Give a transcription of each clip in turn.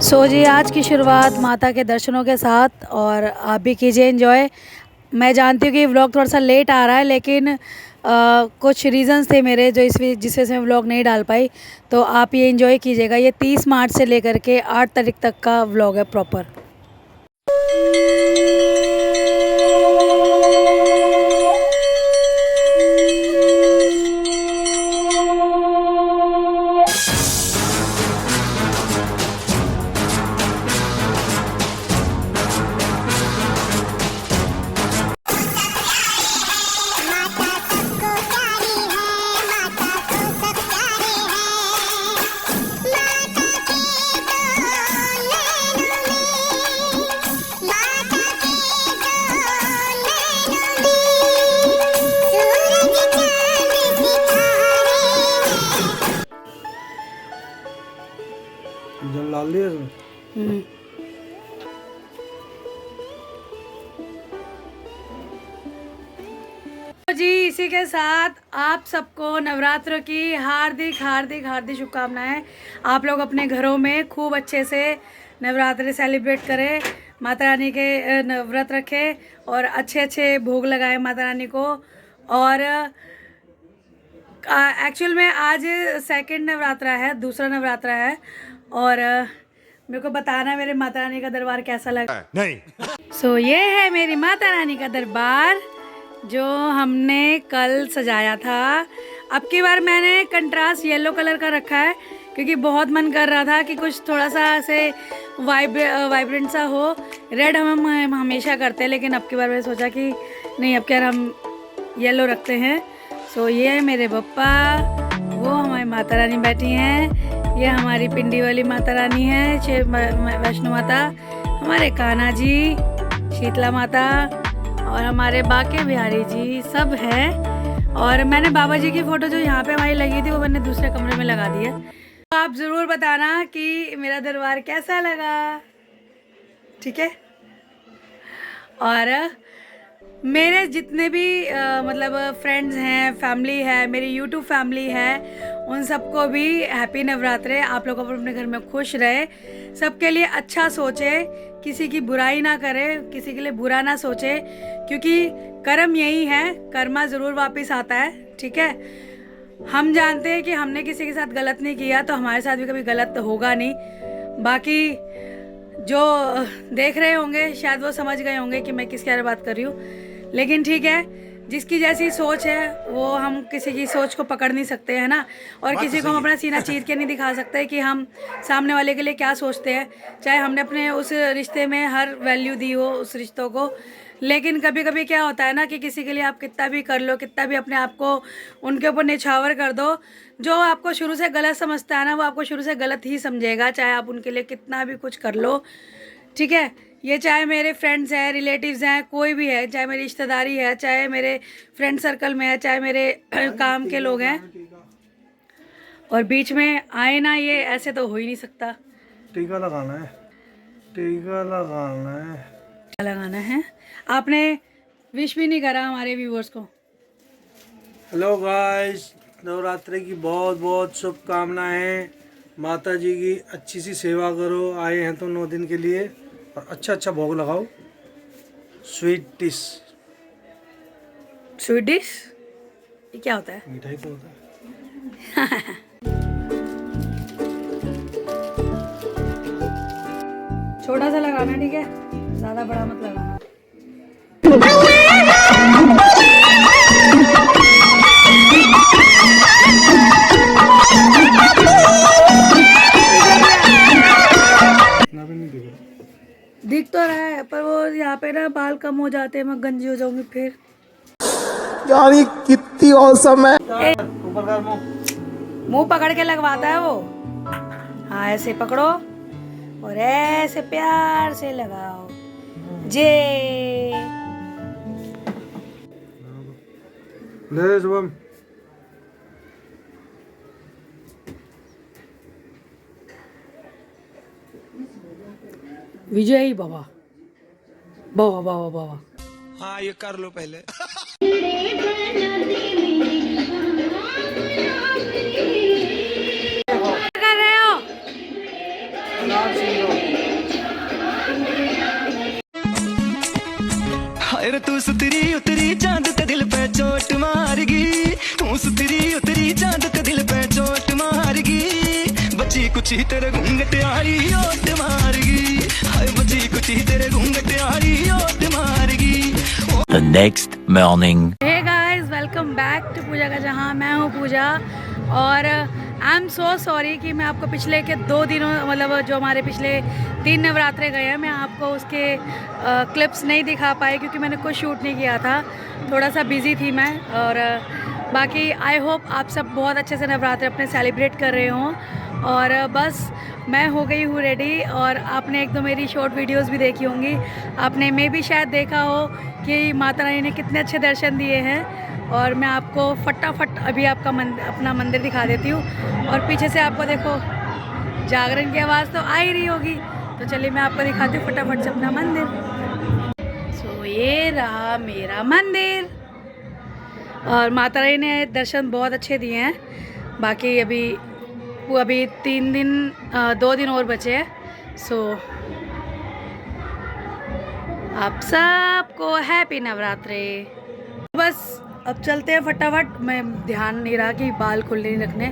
सो जी आज की शुरुआत माता के दर्शनों के साथ और आप भी कीजिए एंजॉय। मैं जानती हूँ कि व्लॉग थोड़ा सा लेट आ रहा है, लेकिन कुछ रीज़न्स थे मेरे जो जिस वजह से मैं व्लॉग नहीं डाल पाई। तो आप ये एंजॉय कीजिएगा। ये 30 मार्च से लेकर के 8 तारीख तक का व्लॉग है प्रॉपर। लाल लिया तो जी इसी के साथ आप सबको नवरात्र की हार्दिक हार्दिक हार्दिक शुभकामनाएं। आप लोग अपने घरों में खूब अच्छे से नवरात्रि सेलिब्रेट करें, माता रानी के व्रत रखें और अच्छे अच्छे भोग लगाएं माता रानी को। और एक्चुअल में आज सेकंड नवरात्रा है, दूसरा नवरात्रा है। और मेरे को बताना मेरे माता रानी का दरबार कैसा लगा। नहीं सो ये है मेरी माता रानी का दरबार जो हमने कल सजाया था। अब की बार मैंने कंट्रास्ट येलो कलर का रखा है क्योंकि बहुत मन कर रहा था कि कुछ थोड़ा सा ऐसे वाइब्रेंट सा हो। रेड हम हमेशा करते हैं, लेकिन अब की बार मैंने सोचा कि नहीं, अब की बार हम येलो रखते हैं। सो ये है मेरे पप्पा, वो हमारी माता रानी बैठी हैं, ये हमारी पिंडी वाली माता रानी है, वैष्णो माता, हमारे कान्हा जी, शीतला माता और हमारे बाके बिहारी जी सब हैं। और मैंने बाबा जी की फ़ोटो जो यहाँ पे हमारी लगी थी वो मैंने दूसरे कमरे में लगा दी है। तो आप ज़रूर बताना कि मेरा दरबार कैसा लगा, ठीक है। और मेरे जितने भी मतलब फ्रेंड्स हैं, फैमिली है, मेरी यूट्यूब फैमिली है, उन सबको भी हैप्पी नवरात्रे। आप लोग अपने घर में खुश रहे, सबके लिए अच्छा सोचे, किसी की बुराई ना करे, किसी के लिए बुरा ना सोचे, क्योंकि कर्म यही है, कर्मा ज़रूर वापस आता है, ठीक है। हम जानते हैं कि हमने किसी के साथ गलत नहीं किया तो हमारे साथ भी कभी गलत होगा नहीं। बाकी जो देख रहे होंगे शायद वो समझ गए होंगे कि मैं किसके बारे में बात कर रही हूँ, लेकिन ठीक है, जिसकी जैसी सोच है वो, हम किसी की सोच को पकड़ नहीं सकते हैं ना। और किसी को हम अपना सीना चीर के नहीं दिखा सकते कि हम सामने वाले के लिए क्या सोचते हैं, चाहे हमने अपने उस रिश्ते में हर वैल्यू दी हो उस रिश्तों को। लेकिन कभी कभी क्या होता है ना कि किसी के लिए आप कितना भी कर लो, कितना भी अपने आप को उनके ऊपर निछावर कर दो, जो आपको शुरू से गलत समझता है ना वो आपको शुरू से गलत ही समझेगा, चाहे आप उनके लिए कितना भी कुछ कर लो, ठीक है। ये चाहे मेरे फ्रेंड्स हैं, रिलेटिव्स हैं, कोई भी है, चाहे मेरी रिश्तेदारी है, चाहे मेरे फ्रेंड सर्कल में है, चाहे मेरे काम के लोग हैं, और बीच में आए ना, ये ऐसे तो हो ही नहीं सकता। टीका लगाना है, टीका लगाना है, लगाना है। आपने विश भी नहीं करा हमारे व्यूवर्स को। हेलो गाइस, नवरात्रि की बहुत बहुत शुभकामनाएं। माता जी की अच्छी सी सेवा करो, आए हैं तो 9 दिन के लिए, और अच्छा अच्छा भोग लगाओ। स्वीट डिश, स्वीट डिश ये क्या होता है? मिठाई तो होता है। छोटा सा लगाना, ठीक है, ज्यादा बड़ा मत लगाना। दिख तो रहा है पर वो यहाँ पे ना बाल कम हो जाते हैं, मैं गंजी हो जाऊंगी फिर। यार ये कितनी औसम है। मुंह पकड़ के लगवाता है वो। हाँ ऐसे पकड़ो और ऐसे प्यार से लगाओ। जे ले शुभम, विजय बाबा, बाबा बाबा बाबा। हाँ ये कर लो पहले। कर रहे हो? अनार सिंह कुची तेरे घूंघट आड़ी ओट मारगी हाय बची कुची तेरे घूंघट आड़ी ओट मारगी The next morning. Hey guys, welcome back to Pooja का जहां। मैं हूं पूजा और आई एम सो सॉरी कि मैं आपको पिछले के 2 दिनों मतलब जो हमारे पिछले 3 नवरात्रे गए हैं मैं आपको उसके क्लिप्स नहीं दिखा पाई क्योंकि मैंने कुछ शूट नहीं किया था, थोड़ा सा बिज़ी थी मैं। और बाकी आई होप आप सब बहुत अच्छे से नवरात्रे अपने सेलिब्रेट कर रहे हों। और बस मैं हो गई हूँ रेडी और आपने 1-2 मेरी शॉर्ट वीडियोस भी देखी होंगी। आपने मैं भी शायद देखा हो कि माता रानी ने कितने अच्छे दर्शन दिए हैं। और मैं आपको फटाफट अभी आपका अपना मंदिर दिखा देती हूँ। और पीछे से आपको देखो जागरण की आवाज़ तो आ ही रही होगी, तो चलिए मैं आपको दिखाती हूँ फटाफट से अपना मंदिर। सो ये रहा मेरा मंदिर और माता रानी ने दर्शन बहुत अच्छे दिए हैं। बाकी अभी 2 दिन और बचे हैं। सो आप सबको हैप्पी नवरात्रे। बस अब चलते हैं फटाफट, मैं ध्यान नहीं रहा कि बाल खुले नहीं रखने।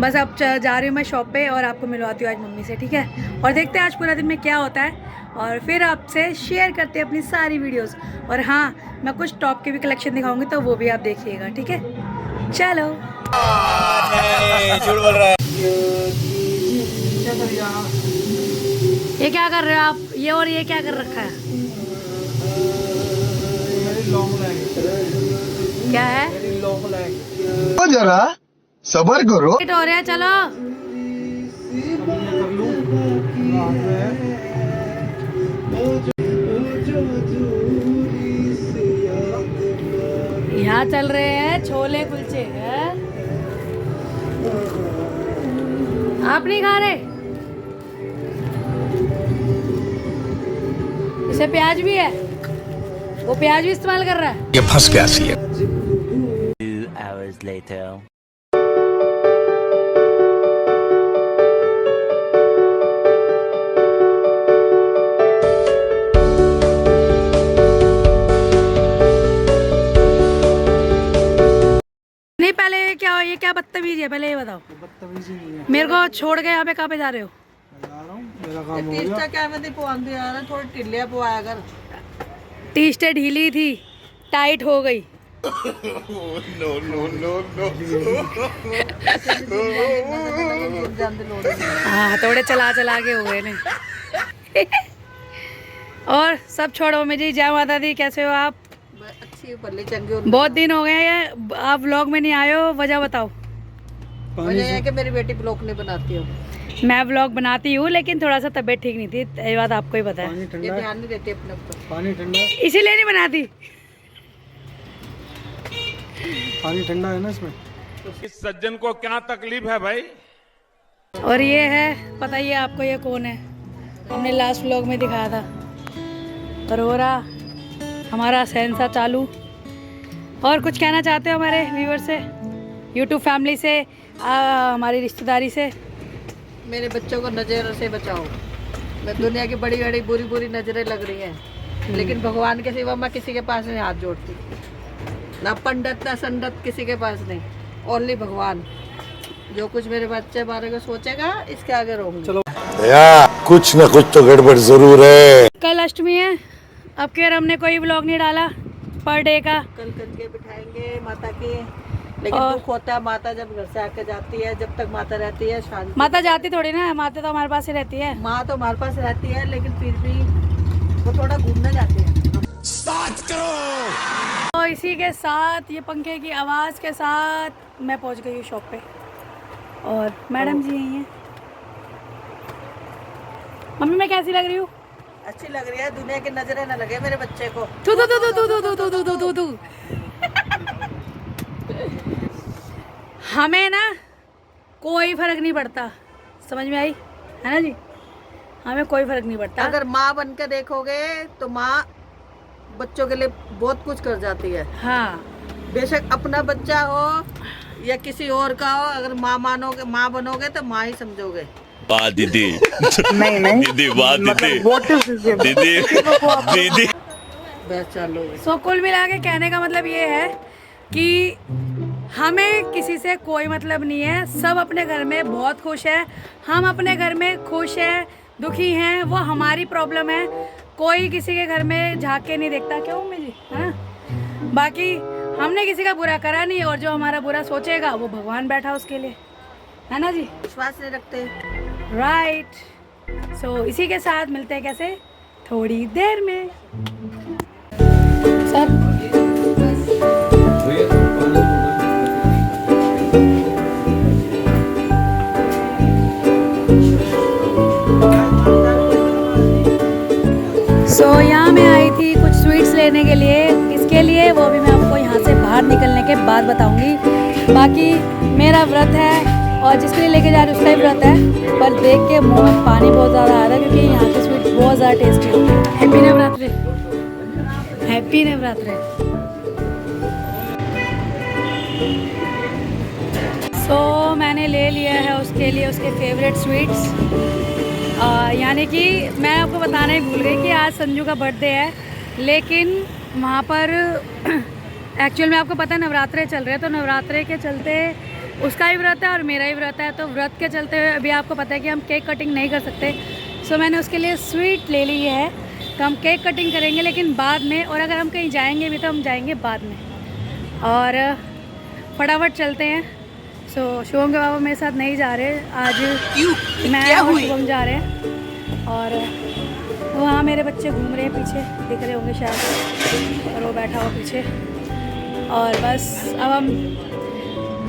बस अब जा रही हूँ मैं शॉप पे और आपको मिलवाती हूँ आज मम्मी से, ठीक है। और देखते हैं आज पूरा दिन में क्या होता है और फिर आपसे शेयर करते हैं अपनी सारी वीडियोस। और हाँ, मैं कुछ टॉप के भी कलेक्शन दिखाऊंगी तो वो भी आप देखिएगा, ठीक है। चलो झूठ बोल रहा है। ये क्या कर रहे हो आप? ये और ये क्या कर रखा है? क्या है? जरा सबर करो। लेट हो रहा है, चलो। यहाँ चल रहे हैं छोले कुलचे हैं। आप नहीं खा रहे? इसे प्याज भी है, वो प्याज भी इस्तेमाल कर रहा है। ये फंस गया सी है। 2 hours later. नहीं, पहले ये क्या बदतमीजी है? पहले ये बताओ। बदतमीजी नहीं है, मेरे को छोड़ के यहाँ पे कहाँ पे जा रहे हो? जा रहा हूँ, मेरा काम हो गया। टी-शर्ट ढीली थी, टाइट हो गई। हाँ, थोड़े चला के हो गए ने। और सब छोड़ो मुझे। जय माता दी, कैसे हो आप? अच्छी भली चंगी। बहुत दिन हो गए हैं, आप व्लॉग में नहीं आए हो, वजह बताओ। वजह है कि मेरी बेटी ब्लॉग नहीं बनाती हो। मैं व्लॉग बनाती हूँ लेकिन थोड़ा सा तबीयत ठीक नहीं थी, ये बात आपको ही पता है। पानी ये ठंडा है, ध्यान नहीं देती अपने ऊपर। पानी ठंडा है, इसीलिए नहीं बनाती। पानी ठंडा है ना इसमें। इस सज्जन को क्या तकलीफ है भाई? और ये है, पता ही है आपको ये कौन है, हमने लास्ट व्लॉग में दिखाया था। और हो रहा हमारा सेंसा चालू। और कुछ कहना चाहते हो हमारे व्यूअर से, यूट्यूब फैमिली से, हमारी रिश्तेदारी से? मेरे बच्चों को नजर से बचाओ। मैं दुनिया की बड़ी बड़ी बुरी बुरी नजरें लग रही हैं, लेकिन भगवान के सिवा मैं किसी के पास नहीं हाथ जोड़ती। ना पंडित ना संडत, किसी के पास नहीं, ओनली भगवान। जो कुछ मेरे बच्चे बारे में सोचेगा इसके आगे रहूंगी। चलो कुछ न कुछ तो गड़बड़ जरूर है। कल अष्टमी है, अब के हमने कोई व्लॉग नहीं डाला पर डे का। कल करके बिठाएंगे माता की, लेकिन दुख होता है माता जब घर से आके जाती है। जब तक माता रहती है शांति। माता जाती थोड़ी ना, माता तो हमारे पास ही रहती है। माँ तो हमारे पास रहती है, लेकिन फिर भी वो थोड़ा घूमने जाती है। तो इसी के साथ, ये पंखे की आवाज़ के साथ मैं पहुंच गई हूँ शॉप पे और मैडम जी यही हैं। मम्मी मैं कैसी लग रही हूँ? अच्छी लग रही है, दुनिया की नजरें न लगे मेरे बच्चे को। तू तू तू तू तू तू तू तू तू तू हमें ना कोई फर्क नहीं पड़ता, समझ में आई है ना जी? हमें कोई फर्क नहीं पड़ता। अगर माँ बन के देखोगे तो माँ बच्चों के लिए बहुत कुछ कर जाती है। हाँ, बेशक अपना बच्चा हो या किसी और का हो, अगर माँ मानोगे, माँ बनोगे तो माँ ही समझोगे। वाह दीदी। नहीं दीदी, वाह दीदी। दीदी बस चलो। सो कुल मिला के कहने का मतलब ये है कि हमें किसी से कोई मतलब नहीं है, सब अपने घर में बहुत खुश है, हम अपने घर में खुश हैं, दुखी हैं, वो हमारी प्रॉब्लम है। कोई किसी के घर में झाँक के नहीं देखता, क्यों मम्मी जी, है ना। बाकी हमने किसी का बुरा करा नहीं, और जो हमारा बुरा सोचेगा वो भगवान बैठा उसके लिए, है ना जी। विश्वास नहीं रखते। राइट। सो इसी के साथ मिलते हैं कैसे थोड़ी देर में। सर यहाँ मैं आई थी कुछ स्वीट्स लेने के लिए, इसके लिए वो भी मैं आपको यहाँ से बाहर निकलने के बाद बताऊंगी। बाकी मेरा व्रत है और जिसके लिए लेके जा रही उसका ही व्रत है, पर देख के मुंह में पानी बहुत ज़्यादा आ रहा है क्योंकि यहाँ की स्वीट्स बहुत ज़्यादा टेस्टी होती है। Happy Navratri, happy Navratri. So मैंने ले लिया है उसके लिए उसके फेवरेट स्वीट्स। यानी कि मैं आपको बताना ही भूल गई कि आज संजू का बर्थडे है, लेकिन वहाँ पर एक्चुअल में आपको पता है नवरात्रे चल रहे हैं, तो नवरात्रे के चलते उसका ही व्रत है और मेरा ही व्रत है, तो व्रत के चलते हुए अभी आपको पता है कि हम केक कटिंग नहीं कर सकते। सो मैंने उसके लिए स्वीट ले ली है, तो हम केक कटिंग करेंगे लेकिन बाद में, और अगर हम कहीं जाएंगे भी तो हम जाएंगे बाद में। और फटाफट चलते हैं। सो शुभम के बाबा मेरे साथ नहीं जा रहे आज, मैं और शुभम जा रहे हैं। और वहाँ मेरे बच्चे घूम रहे हैं, पीछे दिख रहे होंगे शायद, और वो बैठा हुआ पीछे। और बस अब हम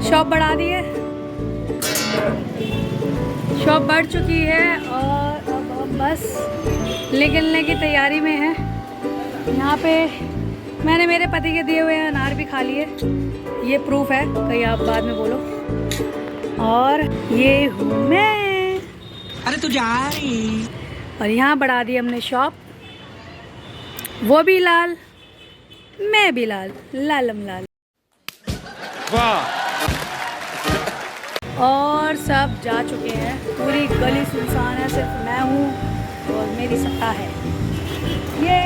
शॉप बढ़ा दी है, शॉप बढ़ चुकी है और अब हम बस निकलने की तैयारी में हैं। यहाँ पे मैंने मेरे पति के दिए हुए अनार भी खा लिए, ये प्रूफ है, कहीं आप बाद में बोलो। और ये हूँ मैं, अरे तू जा रही। और यहाँ बढ़ा दी हमने शॉप, वो भी लाल, मैं भी लाल, लालम लाल। वाह। और सब जा चुके हैं, पूरी गली सुनसान है, सिर्फ मैं हूँ और मेरी सत्ता है। ये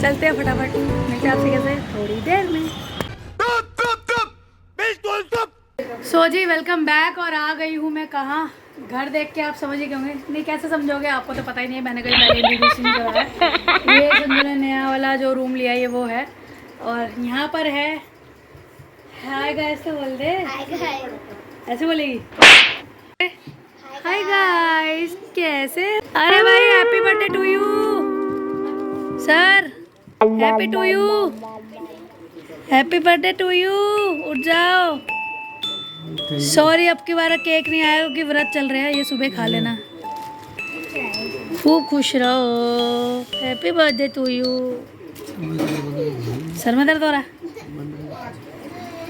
चलते हैं फटाफट, मिलते हैं आपसे कैसे थोड़ी देर में। सो जी वेलकम बैक। और आ गई हूँ मैं कहाँ, घर देख के आप समझ ही गए होंगे, नहीं कैसे समझोगे, आपको तो पता ही नहीं है, मैंने कहीं पहले इंट्रोड्यूस नहीं करा है। ये संजू ने नया वाला जो रूम लिया ये वो है, और यहाँ पर है हाय गाइस, तो बोल दे ऐसे बोलेगी, हाय गाइस कैसे। अरे भाई happy birthday to you sir, happy to you, happy birthday to you. उठ जाओ। सॉरी अब की बार केक नहीं आया क्योंकि व्रत चल रहे हैं, ये सुबह खा लेना। खूब खुश रहो, हैप्पी बर्थडे टू यू। सर में दर्द हो रहा है,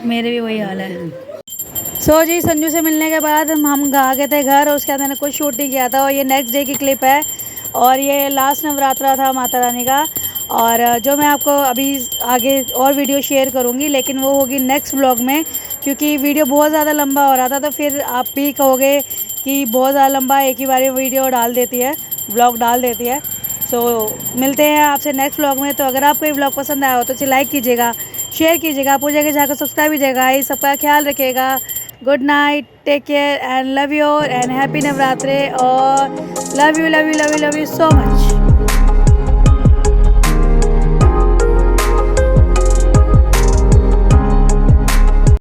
मेरे भी वही हाल है। सो जी संजू से मिलने के बाद हम आ गए थे घर, और उसके बाद मैंने कुछ शूट नहीं किया था, और ये नेक्स्ट डे की क्लिप है, और ये लास्ट नवरात्रा था माता रानी का। और जो मैं आपको अभी आगे और वीडियो शेयर करूँगी, लेकिन वो होगी नेक्स्ट व्लॉग में, क्योंकि वीडियो बहुत ज़्यादा लंबा हो रहा था, तो फिर आप भी कहोगे कि बहुत ज़्यादा लंबा एक ही बार वीडियो डाल देती है, व्लॉग डाल देती है। सो मिलते हैं आपसे नेक्स्ट व्लॉग में। तो अगर आपको ये व्लॉग पसंद आया हो तो लाइक कीजिएगा, शेयर कीजिएगा, पूजा के जाकर सब्सक्राइब कीजिएगा। इस सबका ख्याल रखिएगा। Good night, take care and love you and happy Navratre, और love you love you love you love you so much.